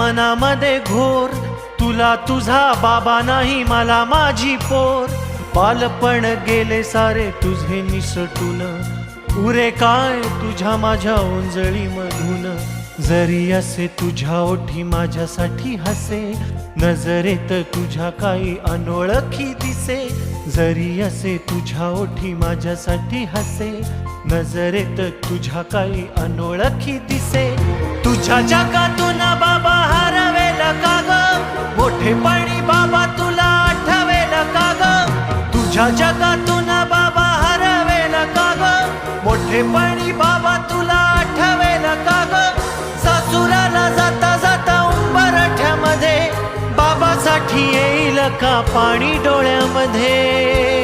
मनामध्ये घोर, तुला तुझा बाबा नाही मला माझी पोर. बालपण गेले सारे तुझे निसटून, उरे काय तुझ्या माझ्या ओंजळी मधून. जरी असे तुझ्या ओठी माझ्यासाठी हसे, नजरेत तुझ्या काही अनोळखी दिसे. जरी असे तुझ्या ओठी माझ्यासाठी हसे, नजरेत तुझ्या काही अनोळखी दिसे. तुझ्या जगातून बाबा हरवेल का ग, मोठेपणी बाबा तुला आठवेल का ग. तुझ्या जगातून बाबा हरवेल का ग, मोठेपणी बाबा तुला आठवेल का ग. सासुराला जाता जाता उंबरठ्यामध्ये, बाबासाठी येईल का पाणी डोळ्यामध्ये.